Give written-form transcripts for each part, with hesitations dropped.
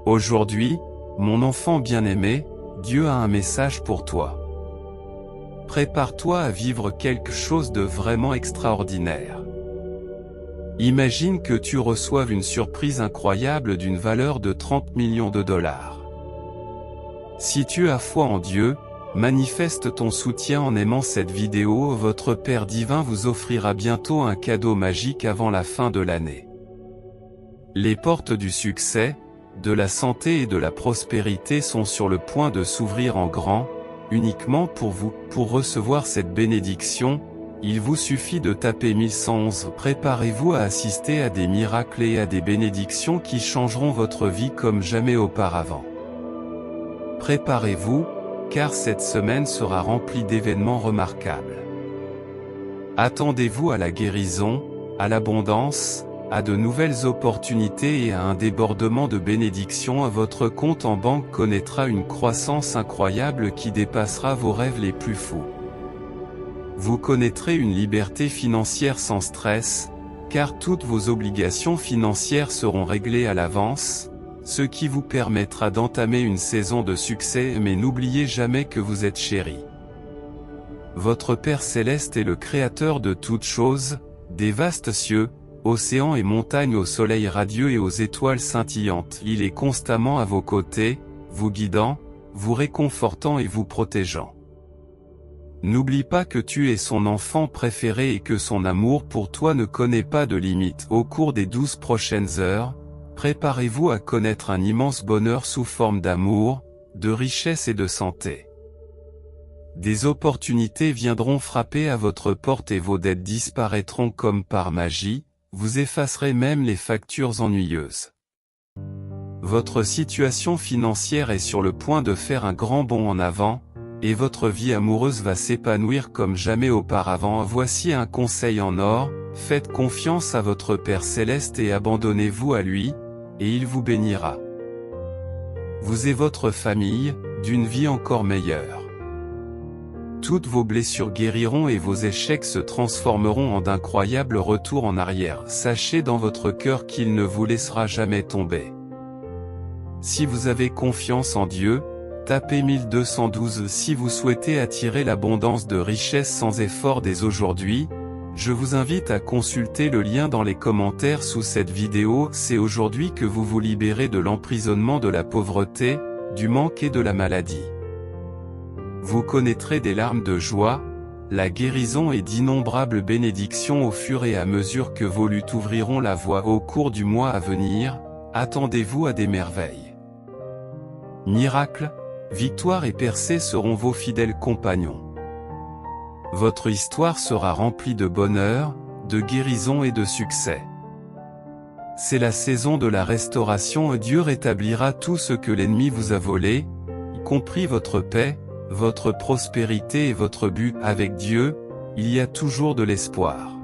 Aujourd'hui, mon enfant bien-aimé, Dieu a un message pour toi. Prépare-toi à vivre quelque chose de vraiment extraordinaire. Imagine que tu reçoives une surprise incroyable d'une valeur de 30 millions de dollars. Si tu as foi en Dieu, manifeste ton soutien en aimant cette vidéo. Votre Père divin vous offrira bientôt un cadeau magique avant la fin de l'année. Les portes du succès, de la santé et de la prospérité sont sur le point de s'ouvrir en grand, uniquement pour vous. Pour recevoir cette bénédiction, il vous suffit de taper 1111. Préparez-vous à assister à des miracles et à des bénédictions qui changeront votre vie comme jamais auparavant. Préparez-vous, car cette semaine sera remplie d'événements remarquables. Attendez-vous à la guérison, à l'abondance, à de nouvelles opportunités et à un débordement de bénédictions. Votre compte en banque connaîtra une croissance incroyable qui dépassera vos rêves les plus fous. Vous connaîtrez une liberté financière sans stress, car toutes vos obligations financières seront réglées à l'avance, ce qui vous permettra d'entamer une saison de succès. Mais n'oubliez jamais que vous êtes chéri. Votre Père Céleste est le Créateur de toutes choses, des vastes cieux, océans et montagnes, au soleil radieux et aux étoiles scintillantes. Il est constamment à vos côtés, vous guidant, vous réconfortant et vous protégeant. N'oublie pas que tu es son enfant préféré et que son amour pour toi ne connaît pas de limite. Au cours des 12 prochaines heures, préparez-vous à connaître un immense bonheur sous forme d'amour, de richesse et de santé. Des opportunités viendront frapper à votre porte et vos dettes disparaîtront comme par magie. Vous effacerez même les factures ennuyeuses. Votre situation financière est sur le point de faire un grand bond en avant, et votre vie amoureuse va s'épanouir comme jamais auparavant. Voici un conseil en or, faites confiance à votre Père Céleste et abandonnez-vous à lui, et il vous bénira. Vous et votre famille, d'une vie encore meilleure. Toutes vos blessures guériront et vos échecs se transformeront en d'incroyables retours en arrière. Sachez dans votre cœur qu'il ne vous laissera jamais tomber. Si vous avez confiance en Dieu, tapez 1212. Si vous souhaitez attirer l'abondance de richesses sans effort dès aujourd'hui, je vous invite à consulter le lien dans les commentaires sous cette vidéo. C'est aujourd'hui que vous vous libérez de l'emprisonnement de la pauvreté, du manque et de la maladie. Vous connaîtrez des larmes de joie, la guérison et d'innombrables bénédictions au fur et à mesure que vos luttes ouvriront la voie. Au cours du mois à venir, attendez-vous à des merveilles. Miracles, victoires et percées seront vos fidèles compagnons. Votre histoire sera remplie de bonheur, de guérison et de succès. C'est la saison de la restauration. Dieu rétablira tout ce que l'ennemi vous a volé, y compris votre paix, votre prospérité et votre but. Avec Dieu, il y a toujours de l'espoir.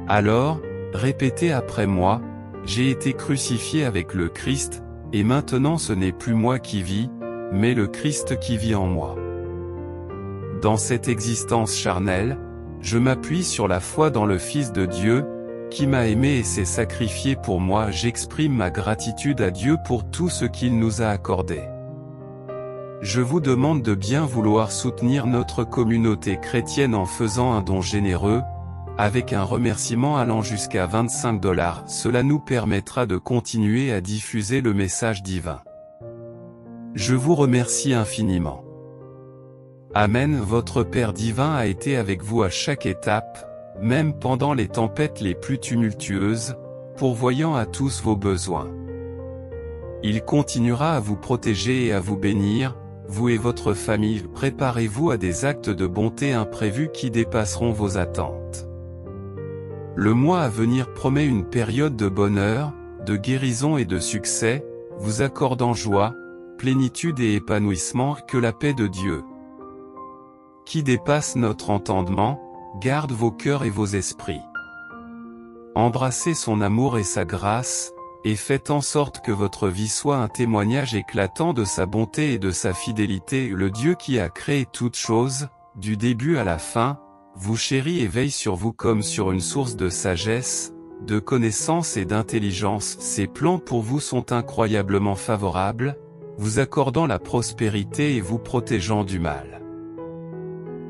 Alors, répétez après moi, j'ai été crucifié avec le Christ, et maintenant ce n'est plus moi qui vis, mais le Christ qui vit en moi. Dans cette existence charnelle, je m'appuie sur la foi dans le Fils de Dieu, qui m'a aimé et s'est sacrifié pour moi. J'exprime ma gratitude à Dieu pour tout ce qu'il nous a accordé. Je vous demande de bien vouloir soutenir notre communauté chrétienne en faisant un don généreux, avec un remerciement allant jusqu'à 25 $. Cela nous permettra de continuer à diffuser le message divin. Je vous remercie infiniment. Amen. Votre Père divin a été avec vous à chaque étape, même pendant les tempêtes les plus tumultueuses, pourvoyant à tous vos besoins. Il continuera à vous protéger et à vous bénir, vous et votre famille. Préparez-vous à des actes de bonté imprévus qui dépasseront vos attentes. Le mois à venir promet une période de bonheur, de guérison et de succès, vous accordant joie, plénitude et épanouissement. Que la paix de Dieu, qui dépasse notre entendement, garde vos cœurs et vos esprits. Embrassez son amour et sa grâce, et faites en sorte que votre vie soit un témoignage éclatant de sa bonté et de sa fidélité. Le Dieu qui a créé toutes choses, du début à la fin, vous chérit et veille sur vous comme sur une source de sagesse, de connaissance et d'intelligence. Ses plans pour vous sont incroyablement favorables, vous accordant la prospérité et vous protégeant du mal.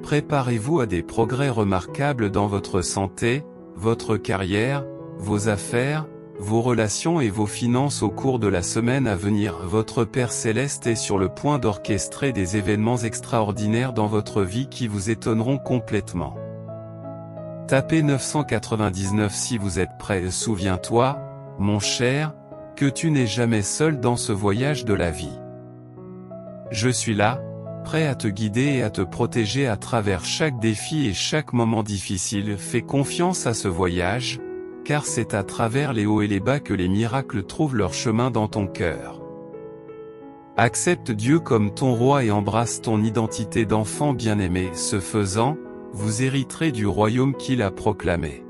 Préparez-vous à des progrès remarquables dans votre santé, votre carrière, vos affaires, vos relations et vos finances au cours de la semaine à venir. Votre Père Céleste est sur le point d'orchestrer des événements extraordinaires dans votre vie qui vous étonneront complètement. Tapez 999 si vous êtes prêt. Souviens-toi, mon cher, que tu n'es jamais seul dans ce voyage de la vie. Je suis là, prêt à te guider et à te protéger à travers chaque défi et chaque moment difficile. Fais confiance à ce voyage, car c'est à travers les hauts et les bas que les miracles trouvent leur chemin dans ton cœur. Accepte Dieu comme ton roi et embrasse ton identité d'enfant bien-aimé. Ce faisant, vous hériterez du royaume qu'il a proclamé.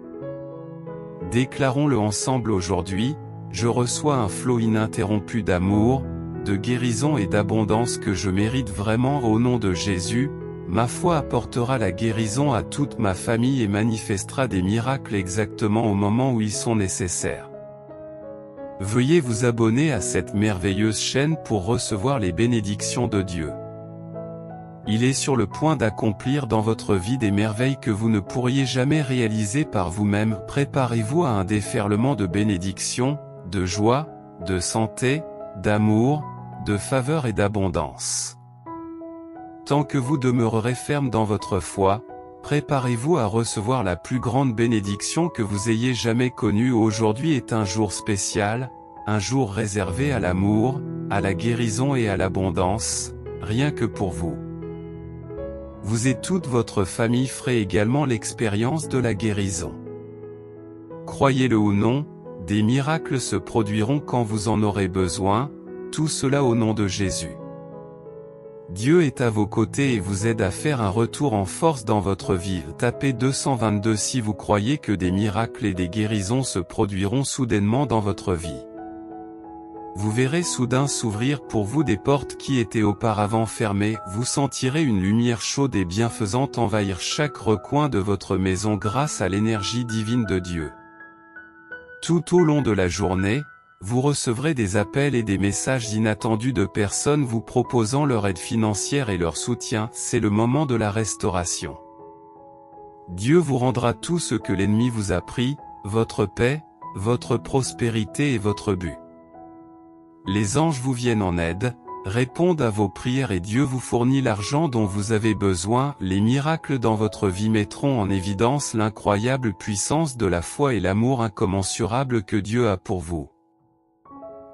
Déclarons-le ensemble aujourd'hui, je reçois un flot ininterrompu d'amour, de guérison et d'abondance que je mérite vraiment au nom de Jésus. Ma foi apportera la guérison à toute ma famille et manifestera des miracles exactement au moment où ils sont nécessaires. Veuillez vous abonner à cette merveilleuse chaîne pour recevoir les bénédictions de Dieu. Il est sur le point d'accomplir dans votre vie des merveilles que vous ne pourriez jamais réaliser par vous-même. Préparez-vous à un déferlement de bénédictions, de joie, de santé, d'amour, de faveur et d'abondance. Tant que vous demeurerez ferme dans votre foi, préparez-vous à recevoir la plus grande bénédiction que vous ayez jamais connue. Aujourd'hui est un jour spécial, un jour réservé à l'amour, à la guérison et à l'abondance, rien que pour vous. Vous et toute votre famille ferez également l'expérience de la guérison. Croyez-le ou non, des miracles se produiront quand vous en aurez besoin, tout cela au nom de Jésus. Dieu est à vos côtés et vous aide à faire un retour en force dans votre vie. Tapez 222 si vous croyez que des miracles et des guérisons se produiront soudainement dans votre vie. Vous verrez soudain s'ouvrir pour vous des portes qui étaient auparavant fermées. Vous sentirez une lumière chaude et bienfaisante envahir chaque recoin de votre maison grâce à l'énergie divine de Dieu. Tout au long de la journée, vous recevrez des appels et des messages inattendus de personnes vous proposant leur aide financière et leur soutien. C'est le moment de la restauration. Dieu vous rendra tout ce que l'ennemi vous a pris, votre paix, votre prospérité et votre but. Les anges vous viennent en aide, répondent à vos prières et Dieu vous fournit l'argent dont vous avez besoin. Les miracles dans votre vie mettront en évidence l'incroyable puissance de la foi et l'amour incommensurable que Dieu a pour vous.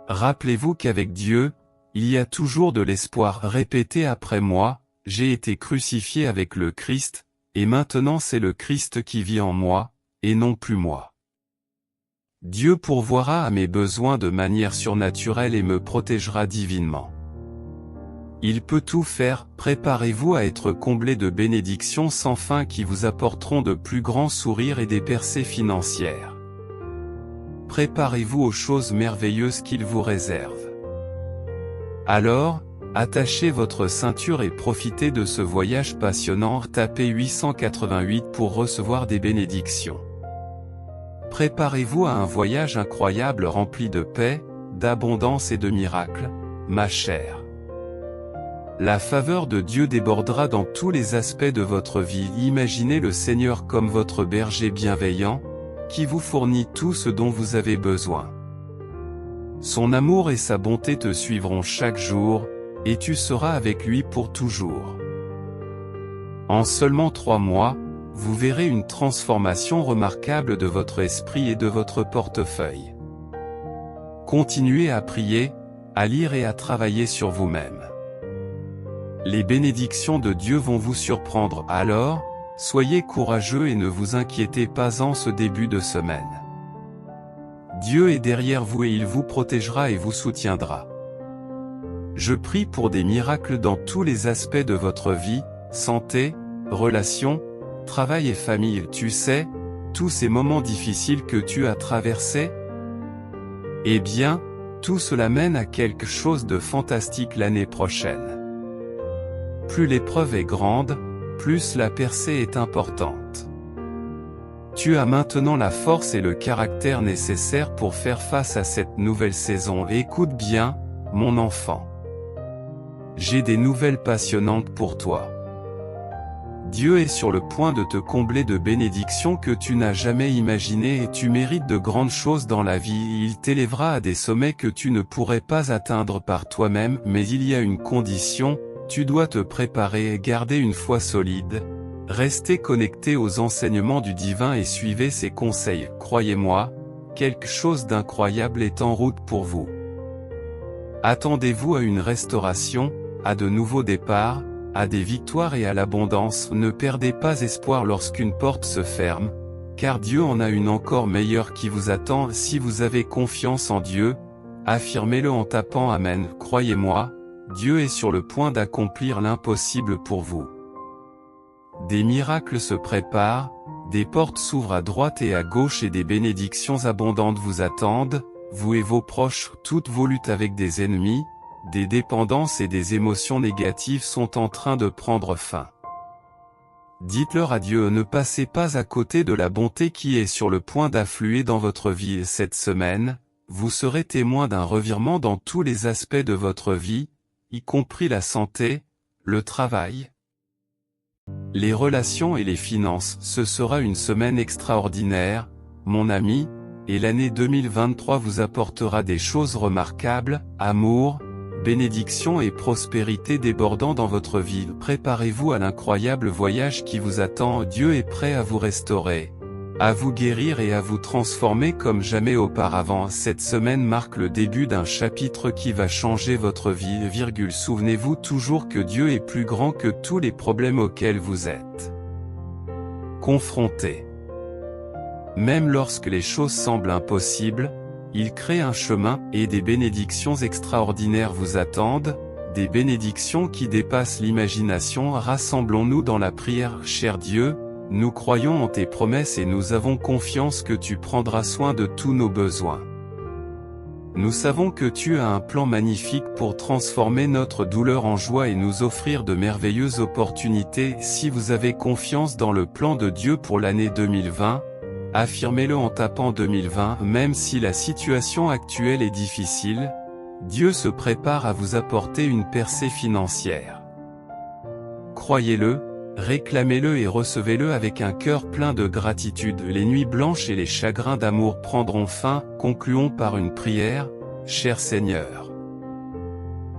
Rappelez-vous qu'avec Dieu, il y a toujours de l'espoir. Répétez après moi, j'ai été crucifié avec le Christ, et maintenant c'est le Christ qui vit en moi, et non plus moi. Dieu pourvoira à mes besoins de manière surnaturelle et me protégera divinement. Il peut tout faire. Préparez-vous à être comblé de bénédictions sans fin qui vous apporteront de plus grands sourires et des percées financières. Préparez-vous aux choses merveilleuses qu'il vous réserve. Alors, attachez votre ceinture et profitez de ce voyage passionnant. Tapez 888 pour recevoir des bénédictions. Préparez-vous à un voyage incroyable rempli de paix, d'abondance et de miracles, ma chère. La faveur de Dieu débordera dans tous les aspects de votre vie. Imaginez le Seigneur comme votre berger bienveillant, qui vous fournit tout ce dont vous avez besoin. Son amour et sa bonté te suivront chaque jour, et tu seras avec lui pour toujours. En seulement 3 mois, vous verrez une transformation remarquable de votre esprit et de votre portefeuille. Continuez à prier, à lire et à travailler sur vous-même. Les bénédictions de Dieu vont vous surprendre. Alors, soyez courageux et ne vous inquiétez pas en ce début de semaine. Dieu est derrière vous et il vous protégera et vous soutiendra. Je prie pour des miracles dans tous les aspects de votre vie, santé, relations, travail et famille. Tu sais, tous ces moments difficiles que tu as traversés? Eh bien, tout cela mène à quelque chose de fantastique l'année prochaine. Plus l'épreuve est grande, plus la percée est importante. Tu as maintenant la force et le caractère nécessaires pour faire face à cette nouvelle saison. Écoute bien, mon enfant. J'ai des nouvelles passionnantes pour toi. Dieu est sur le point de te combler de bénédictions que tu n'as jamais imaginées et tu mérites de grandes choses dans la vie. Il t'élèvera à des sommets que tu ne pourrais pas atteindre par toi-même, mais il y a une condition, tu dois te préparer et garder une foi solide. Restez connecté aux enseignements du divin et suivez ses conseils. Croyez-moi, quelque chose d'incroyable est en route pour vous. Attendez-vous à une restauration, à de nouveaux départs, à des victoires et à l'abondance. Ne perdez pas espoir lorsqu'une porte se ferme, car Dieu en a une encore meilleure qui vous attend. Si vous avez confiance en Dieu, affirmez-le en tapant Amen. Croyez-moi, Dieu est sur le point d'accomplir l'impossible pour vous. Des miracles se préparent, des portes s'ouvrent à droite et à gauche et des bénédictions abondantes vous attendent, vous et vos proches. Toutes vos luttes avec des ennemis, des dépendances et des émotions négatives sont en train de prendre fin. Dites-leur adieu, ne passez pas à côté de la bonté qui est sur le point d'affluer dans votre vie. Cette semaine, vous serez témoin d'un revirement dans tous les aspects de votre vie, y compris la santé, le travail, les relations et les finances. Ce sera une semaine extraordinaire, mon ami, et l'année 2023 vous apportera des choses remarquables, amour, bénédiction et prospérité débordant dans votre vie. Préparez-vous à l'incroyable voyage qui vous attend. Dieu est prêt à vous restaurer, à vous guérir et à vous transformer comme jamais auparavant. Cette semaine marque le début d'un chapitre qui va changer votre vie. Souvenez-vous toujours que Dieu est plus grand que tous les problèmes auxquels vous êtes confrontés. Même lorsque les choses semblent impossibles, il crée un chemin, et des bénédictions extraordinaires vous attendent, des bénédictions qui dépassent l'imagination. Rassemblons-nous dans la prière. Cher Dieu, nous croyons en tes promesses et nous avons confiance que tu prendras soin de tous nos besoins. Nous savons que tu as un plan magnifique pour transformer notre douleur en joie et nous offrir de merveilleuses opportunités. Si vous avez confiance dans le plan de Dieu pour l'année 2020, affirmez-le en tapant 2020. Même si la situation actuelle est difficile, Dieu se prépare à vous apporter une percée financière. Croyez-le, réclamez-le et recevez-le avec un cœur plein de gratitude. Les nuits blanches et les chagrins d'amour prendront fin. Concluons par une prière. Cher Seigneur,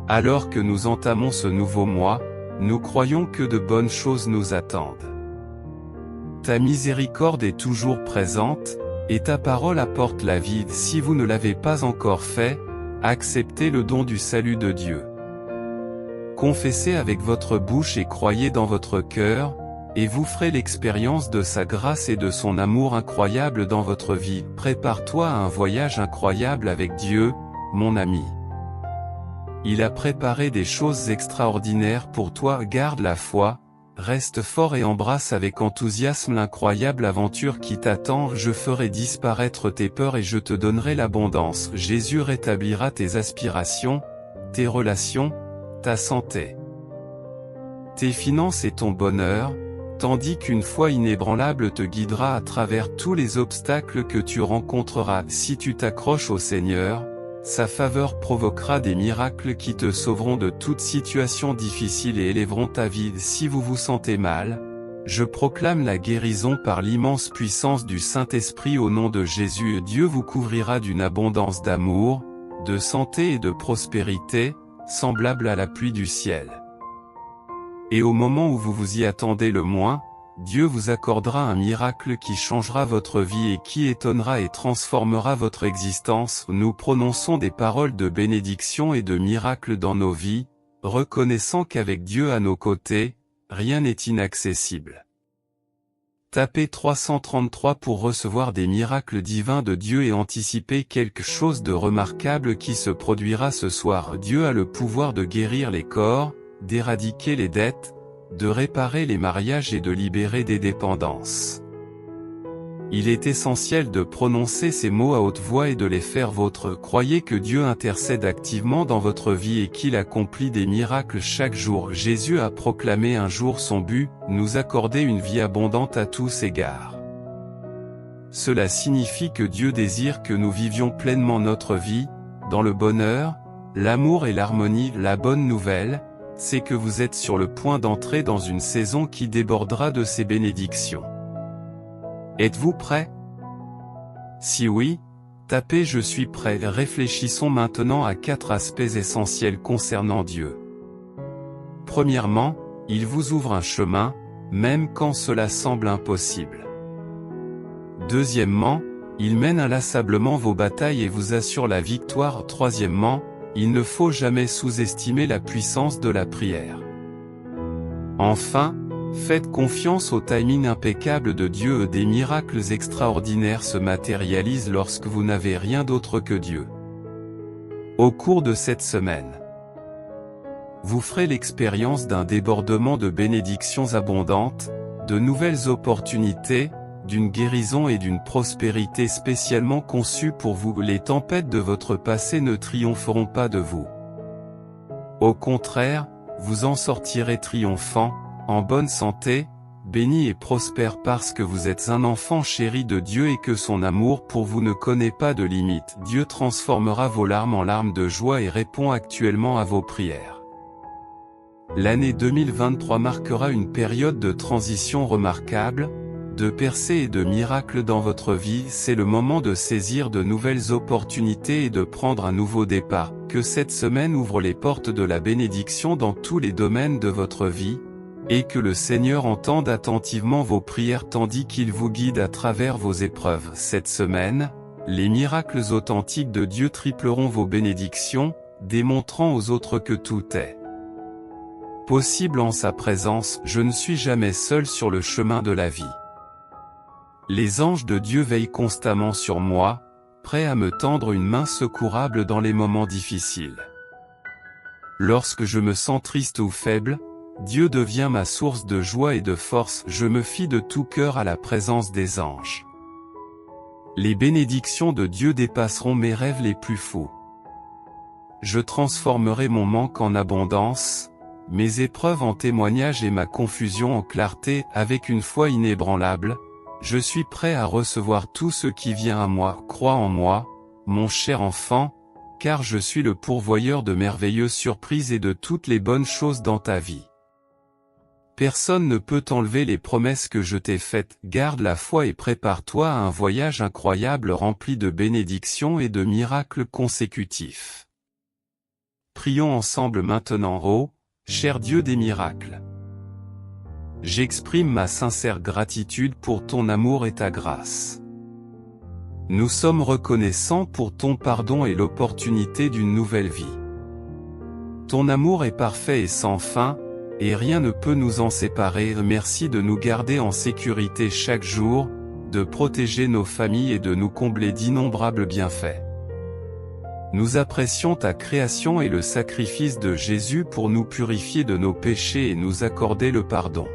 alors que nous entamons ce nouveau mois, nous croyons que de bonnes choses nous attendent. Ta miséricorde est toujours présente, et ta parole apporte la vie. Si vous ne l'avez pas encore fait, acceptez le don du salut de Dieu. Confessez avec votre bouche et croyez dans votre cœur, et vous ferez l'expérience de sa grâce et de son amour incroyable dans votre vie. Prépare-toi à un voyage incroyable avec Dieu, mon ami. Il a préparé des choses extraordinaires pour toi. Garde la foi, reste fort et embrasse avec enthousiasme l'incroyable aventure qui t'attend. Je ferai disparaître tes peurs et je te donnerai l'abondance. Jésus rétablira tes aspirations, tes relations, ta santé, tes finances et ton bonheur, tandis qu'une foi inébranlable te guidera à travers tous les obstacles que tu rencontreras. Si tu t'accroches au Seigneur, sa faveur provoquera des miracles qui te sauveront de toute situation difficile et élèveront ta vie. Si vous vous sentez mal, je proclame la guérison par l'immense puissance du Saint-Esprit au nom de Jésus. Dieu vous couvrira d'une abondance d'amour, de santé et de prospérité, semblable à la pluie du ciel. Et au moment où vous vous y attendez le moins, Dieu vous accordera un miracle qui changera votre vie et qui étonnera et transformera votre existence. Nous prononçons des paroles de bénédiction et de miracle dans nos vies, reconnaissant qu'avec Dieu à nos côtés, rien n'est inaccessible. Tapez 333 pour recevoir des miracles divins de Dieu et anticiper quelque chose de remarquable qui se produira ce soir. Dieu a le pouvoir de guérir les corps, d'éradiquer les dettes, de réparer les mariages et de libérer des dépendances. Il est essentiel de prononcer ces mots à haute voix et de les faire vôtres. Croyez que Dieu intercède activement dans votre vie et qu'il accomplit des miracles chaque jour. Jésus a proclamé un jour son but, nous accorder une vie abondante à tous égards. cela signifie que Dieu désire que nous vivions pleinement notre vie, dans le bonheur, l'amour et l'harmonie. La bonne nouvelle, c'est que vous êtes sur le point d'entrer dans une saison qui débordera de ces bénédictions. Êtes-vous prêt? Si oui, tapez « Je suis prêt ». Réfléchissons maintenant à 4 aspects essentiels concernant Dieu. Premièrement, il vous ouvre un chemin, même quand cela semble impossible. Deuxièmement, il mène inlassablement vos batailles et vous assure la victoire. Troisièmement, il ne faut jamais sous-estimer la puissance de la prière. Enfin, faites confiance au timing impeccable de Dieu. Des miracles extraordinaires se matérialisent lorsque vous n'avez rien d'autre que Dieu. Au cours de cette semaine, vous ferez l'expérience d'un débordement de bénédictions abondantes, de nouvelles opportunités, d'une guérison et d'une prospérité spécialement conçue pour vous. Les tempêtes de votre passé ne triompheront pas de vous. Au contraire, vous en sortirez triomphant, en bonne santé, béni et prospère parce que vous êtes un enfant chéri de Dieu et que son amour pour vous ne connaît pas de limite. Dieu transformera vos larmes en larmes de joie et répond actuellement à vos prières. L'année 2023 marquera une période de transition remarquable, de percées et de miracles dans votre vie. C'est le moment de saisir de nouvelles opportunités et de prendre un nouveau départ. Que cette semaine ouvre les portes de la bénédiction dans tous les domaines de votre vie, et que le Seigneur entende attentivement vos prières tandis qu'il vous guide à travers vos épreuves. Cette semaine, les miracles authentiques de Dieu tripleront vos bénédictions, démontrant aux autres que tout est possible en sa présence. Je ne suis jamais seul sur le chemin de la vie. Les anges de Dieu veillent constamment sur moi, prêts à me tendre une main secourable dans les moments difficiles. Lorsque je me sens triste ou faible, Dieu devient ma source de joie et de force. Je me fie de tout cœur à la présence des anges. Les bénédictions de Dieu dépasseront mes rêves les plus fous. Je transformerai mon manque en abondance, mes épreuves en témoignage et ma confusion en clarté. Avec une foi inébranlable, je suis prêt à recevoir tout ce qui vient à moi. Crois en moi, mon cher enfant, car je suis le pourvoyeur de merveilleuses surprises et de toutes les bonnes choses dans ta vie. Personne ne peut enlever les promesses que je t'ai faites. Garde la foi et prépare-toi à un voyage incroyable rempli de bénédictions et de miracles consécutifs. Prions ensemble maintenant. Ô, cher Dieu des miracles, j'exprime ma sincère gratitude pour ton amour et ta grâce. Nous sommes reconnaissants pour ton pardon et l'opportunité d'une nouvelle vie. Ton amour est parfait et sans fin, et rien ne peut nous en séparer. Merci de nous garder en sécurité chaque jour, de protéger nos familles et de nous combler d'innombrables bienfaits. Nous apprécions ta création et le sacrifice de Jésus pour nous purifier de nos péchés et nous accorder le pardon.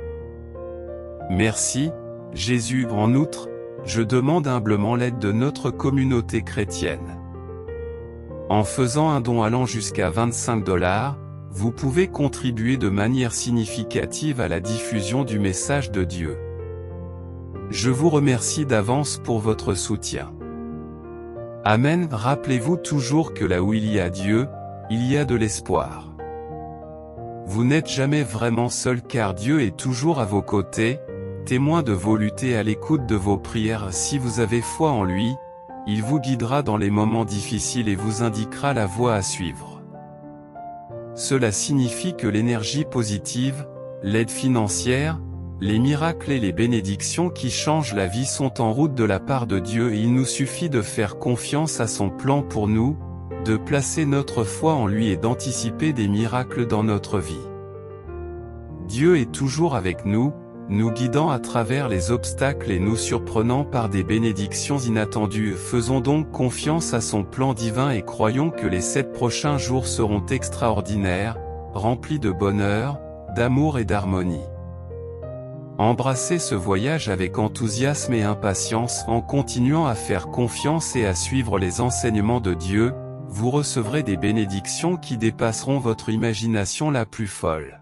Merci, Jésus. En outre, je demande humblement l'aide de notre communauté chrétienne. En faisant un don allant jusqu'à 25 $, vous pouvez contribuer de manière significative à la diffusion du message de Dieu. Je vous remercie d'avance pour votre soutien. Amen. Rappelez-vous toujours que là où il y a Dieu, il y a de l'espoir. Vous n'êtes jamais vraiment seul car Dieu est toujours à vos côtés, témoin de vos luttes et à l'écoute de vos prières. Si vous avez foi en lui, il vous guidera dans les moments difficiles et vous indiquera la voie à suivre. Cela signifie que l'énergie positive, l'aide financière, les miracles et les bénédictions qui changent la vie sont en route de la part de Dieu et il nous suffit de faire confiance à son plan pour nous, de placer notre foi en lui et d'anticiper des miracles dans notre vie. Dieu est toujours avec nous, nous guidant à travers les obstacles et nous surprenant par des bénédictions inattendues. Faisons donc confiance à son plan divin et croyons que les 7 prochains jours seront extraordinaires, remplis de bonheur, d'amour et d'harmonie. Embrassez ce voyage avec enthousiasme et impatience en continuant à faire confiance et à suivre les enseignements de Dieu, vous recevrez des bénédictions qui dépasseront votre imagination la plus folle.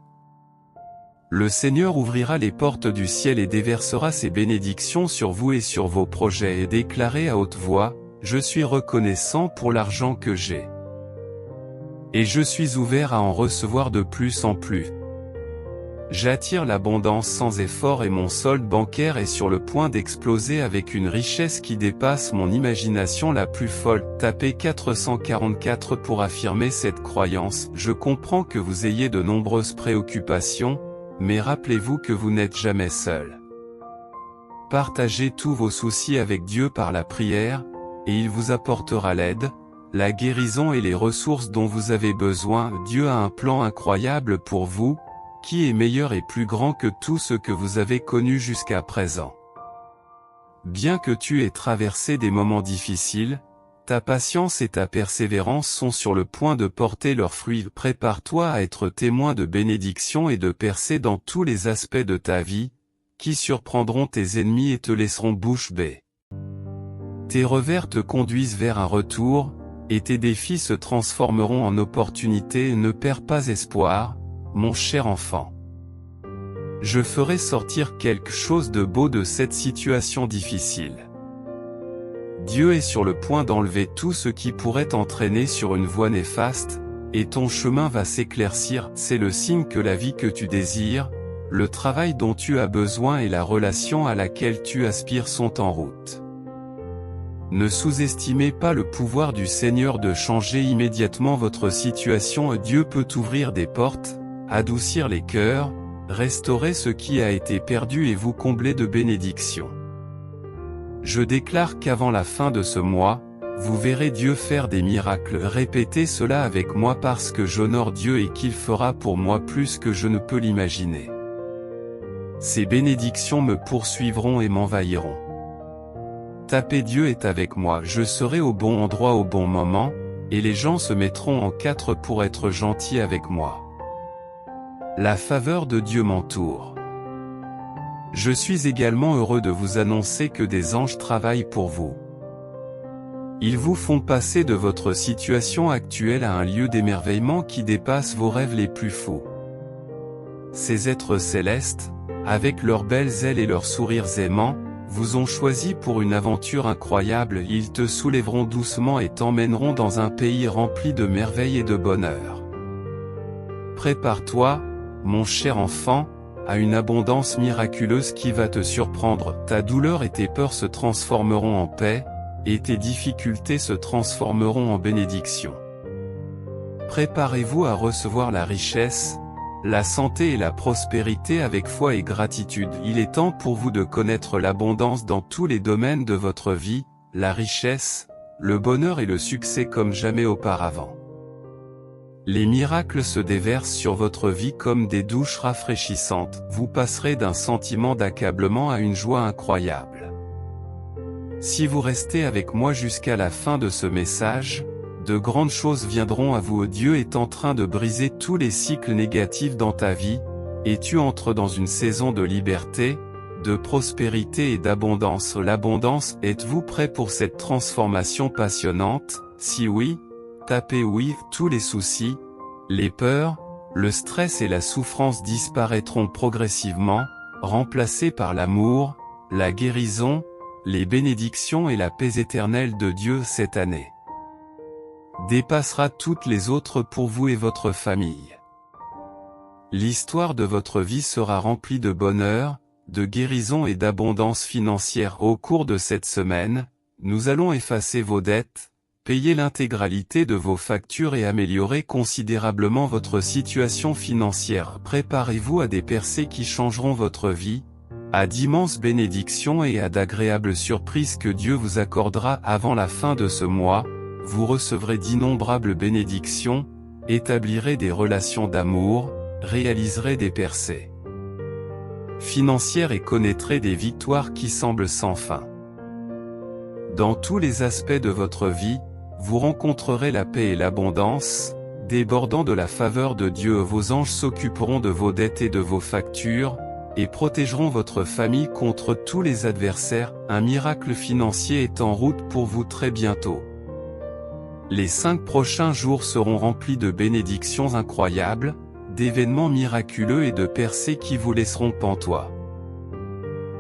Le Seigneur ouvrira les portes du ciel et déversera ses bénédictions sur vous et sur vos projets et déclarez à haute voix, « Je suis reconnaissant pour l'argent que j'ai. Et je suis ouvert à en recevoir de plus en plus. J'attire l'abondance sans effort et mon solde bancaire est sur le point d'exploser avec une richesse qui dépasse mon imagination la plus folle. » Tapez 444 pour affirmer cette croyance. Je comprends que vous ayez de nombreuses préoccupations, mais rappelez-vous que vous n'êtes jamais seul. Partagez tous vos soucis avec Dieu par la prière, et il vous apportera l'aide, la guérison et les ressources dont vous avez besoin. Dieu a un plan incroyable pour vous, qui est meilleur et plus grand que tout ce que vous avez connu jusqu'à présent. Bien que tu aies traversé des moments difficiles, ta patience et ta persévérance sont sur le point de porter leurs fruits. Prépare-toi à être témoin de bénédictions et de percées dans tous les aspects de ta vie, qui surprendront tes ennemis et te laisseront bouche bée. Tes revers te conduisent vers un retour, et tes défis se transformeront en opportunités. Ne perds pas espoir, mon cher enfant. Je ferai sortir quelque chose de beau de cette situation difficile. Dieu est sur le point d'enlever tout ce qui pourrait t'entraîner sur une voie néfaste, et ton chemin va s'éclaircir. C'est le signe que la vie que tu désires, le travail dont tu as besoin et la relation à laquelle tu aspires sont en route. Ne sous-estimez pas le pouvoir du Seigneur de changer immédiatement votre situation. Dieu peut ouvrir des portes, adoucir les cœurs, restaurer ce qui a été perdu et vous combler de bénédictions. Je déclare qu'avant la fin de ce mois, vous verrez Dieu faire des miracles. Répétez cela avec moi parce que j'honore Dieu et qu'il fera pour moi plus que je ne peux l'imaginer. Ces bénédictions me poursuivront et m'envahiront. Tapez Dieu est avec moi. Je serai au bon endroit au bon moment, et les gens se mettront en quatre pour être gentils avec moi. La faveur de Dieu m'entoure. Je suis également heureux de vous annoncer que des anges travaillent pour vous. Ils vous font passer de votre situation actuelle à un lieu d'émerveillement qui dépasse vos rêves les plus fous. Ces êtres célestes, avec leurs belles ailes et leurs sourires aimants, vous ont choisi pour une aventure incroyable. Ils te soulèveront doucement et t'emmèneront dans un pays rempli de merveilles et de bonheur. Prépare-toi, mon cher enfant, à une abondance miraculeuse qui va te surprendre. Ta douleur et tes peurs se transformeront en paix, et tes difficultés se transformeront en bénédiction. Préparez-vous à recevoir la richesse, la santé et la prospérité avec foi et gratitude. Il est temps pour vous de connaître l'abondance dans tous les domaines de votre vie, la richesse, le bonheur et le succès comme jamais auparavant. Les miracles se déversent sur votre vie comme des douches rafraîchissantes. Vous passerez d'un sentiment d'accablement à une joie incroyable. Si vous restez avec moi jusqu'à la fin de ce message, de grandes choses viendront à vous. Dieu est en train de briser tous les cycles négatifs dans ta vie, et tu entres dans une saison de liberté, de prospérité et d'abondance. L'abondance, êtes-vous prêt pour cette transformation passionnante? Si oui, tapez oui. Tous les soucis, les peurs, le stress et la souffrance disparaîtront progressivement, remplacés par l'amour, la guérison, les bénédictions et la paix éternelle de Dieu. Cette année dépassera toutes les autres pour vous et votre famille. L'histoire de votre vie sera remplie de bonheur, de guérison et d'abondance financière. Au cours de cette semaine, nous allons effacer vos dettes, payer l'intégralité de vos factures et améliorer considérablement votre situation financière. Préparez-vous à des percées qui changeront votre vie, à d'immenses bénédictions et à d'agréables surprises que Dieu vous accordera. Avant la fin de ce mois, vous recevrez d'innombrables bénédictions, établirez des relations d'amour, réaliserez des percées financières et connaîtrez des victoires qui semblent sans fin. Dans tous les aspects de votre vie, vous rencontrerez la paix et l'abondance, débordant de la faveur de Dieu. Vos anges s'occuperont de vos dettes et de vos factures, et protégeront votre famille contre tous les adversaires. Un miracle financier est en route pour vous très bientôt. Les 5 prochains jours seront remplis de bénédictions incroyables, d'événements miraculeux et de percées qui vous laisseront pantois.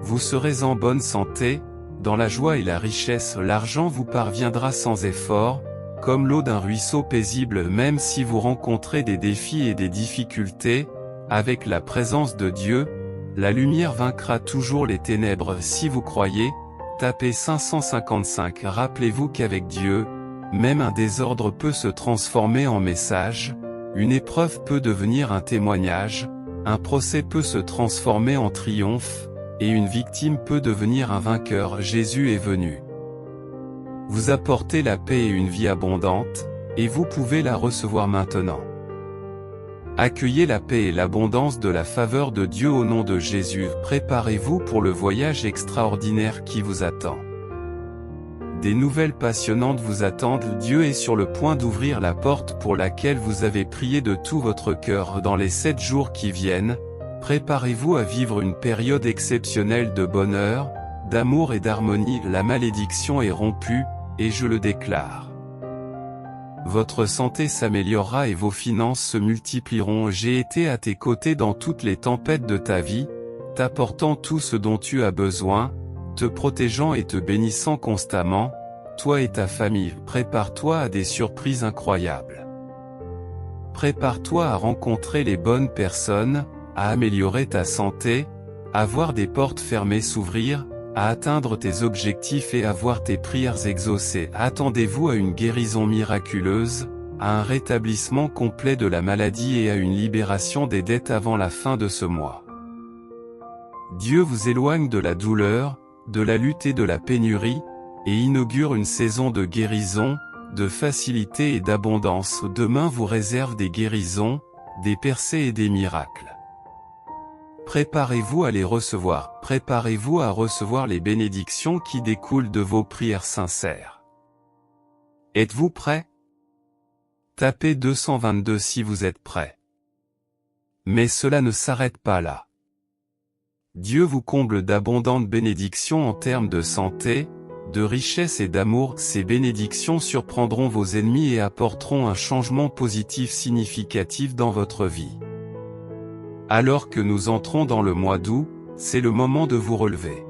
Vous serez en bonne santé, dans la joie et la richesse, l'argent vous parviendra sans effort, comme l'eau d'un ruisseau paisible. Même si vous rencontrez des défis et des difficultés, avec la présence de Dieu, la lumière vaincra toujours les ténèbres. Si vous croyez, tapez 555. Rappelez-vous qu'avec Dieu, même un désordre peut se transformer en message, une épreuve peut devenir un témoignage, un procès peut se transformer en triomphe, et une victime peut devenir un vainqueur. Jésus est venu vous apporter la paix et une vie abondante, et vous pouvez la recevoir maintenant. Accueillez la paix et l'abondance de la faveur de Dieu au nom de Jésus. Préparez-vous pour le voyage extraordinaire qui vous attend. Des nouvelles passionnantes vous attendent. Dieu est sur le point d'ouvrir la porte pour laquelle vous avez prié de tout votre cœur. Dans les 7 jours qui viennent, préparez-vous à vivre une période exceptionnelle de bonheur, d'amour et d'harmonie. La malédiction est rompue, et je le déclare. Votre santé s'améliorera et vos finances se multiplieront. J'ai été à tes côtés dans toutes les tempêtes de ta vie, t'apportant tout ce dont tu as besoin, te protégeant et te bénissant constamment, toi et ta famille. Prépare-toi à des surprises incroyables. Prépare-toi à rencontrer les bonnes personnes, à améliorer ta santé, à voir des portes fermées s'ouvrir, à atteindre tes objectifs et à voir tes prières exaucées. Attendez-vous à une guérison miraculeuse, à un rétablissement complet de la maladie et à une libération des dettes avant la fin de ce mois. Dieu vous éloigne de la douleur, de la lutte et de la pénurie, et inaugure une saison de guérison, de facilité et d'abondance. Demain vous réserve des guérisons, des percées et des miracles. Préparez-vous à les recevoir. Préparez-vous à recevoir les bénédictions qui découlent de vos prières sincères. Êtes-vous prêts? Tapez 222 si vous êtes prêts. Mais cela ne s'arrête pas là. Dieu vous comble d'abondantes bénédictions en termes de santé, de richesse et d'amour. Ces bénédictions surprendront vos ennemis et apporteront un changement positif significatif dans votre vie. Alors que nous entrons dans le mois d'août, c'est le moment de vous relever.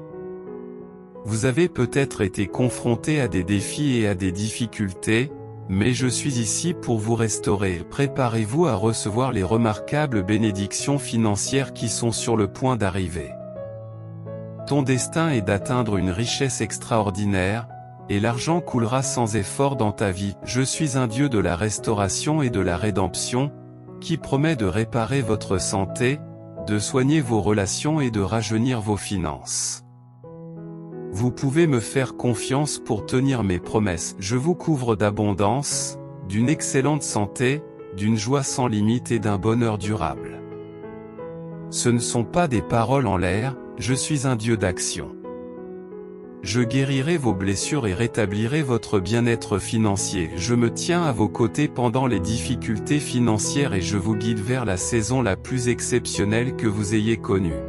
Vous avez peut-être été confronté à des défis et à des difficultés, mais je suis ici pour vous restaurer. Préparez-vous à recevoir les remarquables bénédictions financières qui sont sur le point d'arriver. Ton destin est d'atteindre une richesse extraordinaire, et l'argent coulera sans effort dans ta vie. Je suis un Dieu de la restauration et de la rédemption, qui promet de réparer votre santé, de soigner vos relations et de rajeunir vos finances. Vous pouvez me faire confiance pour tenir mes promesses. Je vous couvre d'abondance, d'une excellente santé, d'une joie sans limite et d'un bonheur durable. Ce ne sont pas des paroles en l'air, je suis un Dieu d'action. Je guérirai vos blessures et rétablirai votre bien-être financier. Je me tiens à vos côtés pendant les difficultés financières et je vous guide vers la saison la plus exceptionnelle que vous ayez connue.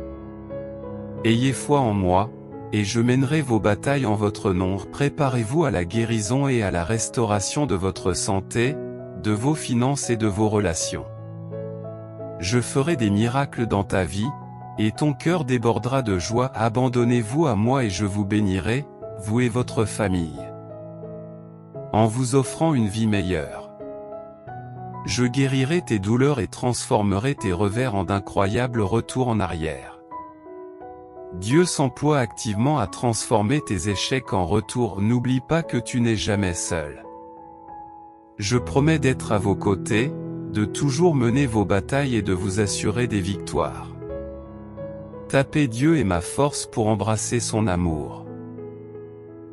Ayez foi en moi, et je mènerai vos batailles en votre nom. Préparez-vous à la guérison et à la restauration de votre santé, de vos finances et de vos relations. Je ferai des miracles dans ta vie, et ton cœur débordera de joie. Abandonnez-vous à moi et je vous bénirai, vous et votre famille, en vous offrant une vie meilleure. Je guérirai tes douleurs et transformerai tes revers en d'incroyables retours en arrière. Dieu s'emploie activement à transformer tes échecs en retours. N'oublie pas que tu n'es jamais seul. Je promets d'être à vos côtés, de toujours mener vos batailles et de vous assurer des victoires. Tapez Dieu est ma force pour embrasser son amour.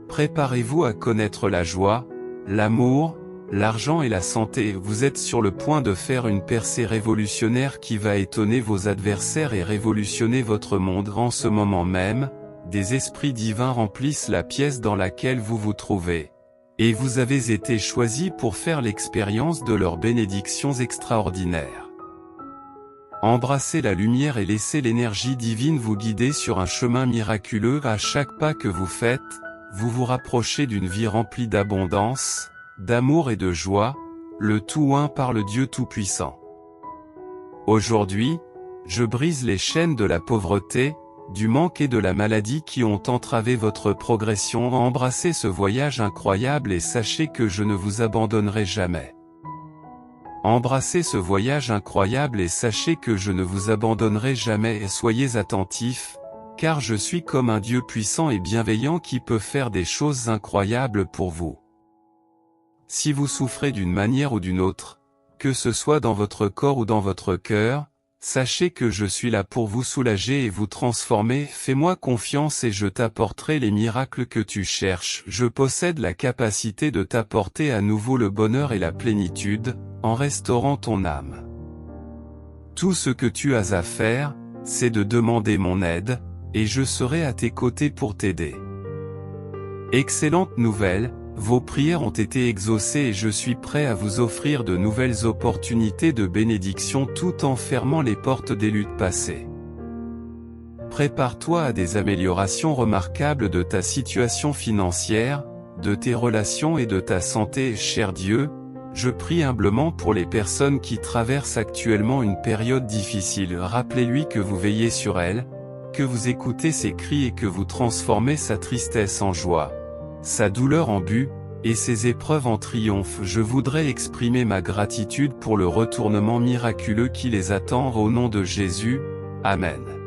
Préparez-vous à connaître la joie, l'amour, l'argent et la santé. Vous êtes sur le point de faire une percée révolutionnaire qui va étonner vos adversaires et révolutionner votre monde. En ce moment même, des esprits divins remplissent la pièce dans laquelle vous vous trouvez, et vous avez été choisis pour faire l'expérience de leurs bénédictions extraordinaires. Embrassez la lumière et laissez l'énergie divine vous guider sur un chemin miraculeux. À chaque pas que vous faites, vous vous rapprochez d'une vie remplie d'abondance, d'amour et de joie, le tout un par le Dieu Tout-Puissant. Aujourd'hui, je brise les chaînes de la pauvreté, du manque et de la maladie qui ont entravé votre progression. Embrassez ce voyage incroyable et sachez que je ne vous abandonnerai jamais. Embrassez ce voyage incroyable et sachez que je ne vous abandonnerai jamais et soyez attentifs, car je suis comme un Dieu puissant et bienveillant qui peut faire des choses incroyables pour vous. Si vous souffrez d'une manière ou d'une autre, que ce soit dans votre corps ou dans votre cœur, sachez que je suis là pour vous soulager et vous transformer. Fais-moi confiance et je t'apporterai les miracles que tu cherches. Je possède la capacité de t'apporter à nouveau le bonheur et la plénitude, en restaurant ton âme. Tout ce que tu as à faire, c'est de demander mon aide, et je serai à tes côtés pour t'aider. Excellente nouvelle, vos prières ont été exaucées et je suis prêt à vous offrir de nouvelles opportunités de bénédiction tout en fermant les portes des luttes passées. Prépare-toi à des améliorations remarquables de ta situation financière, de tes relations et de ta santé. Cher Dieu, je prie humblement pour les personnes qui traversent actuellement une période difficile. Rappelez-lui que vous veillez sur elles, que vous écoutez ses cris et que vous transformez sa tristesse en joie, sa douleur en but, et ses épreuves en triomphe. Je voudrais exprimer ma gratitude pour le retournement miraculeux qui les attend au nom de Jésus. Amen.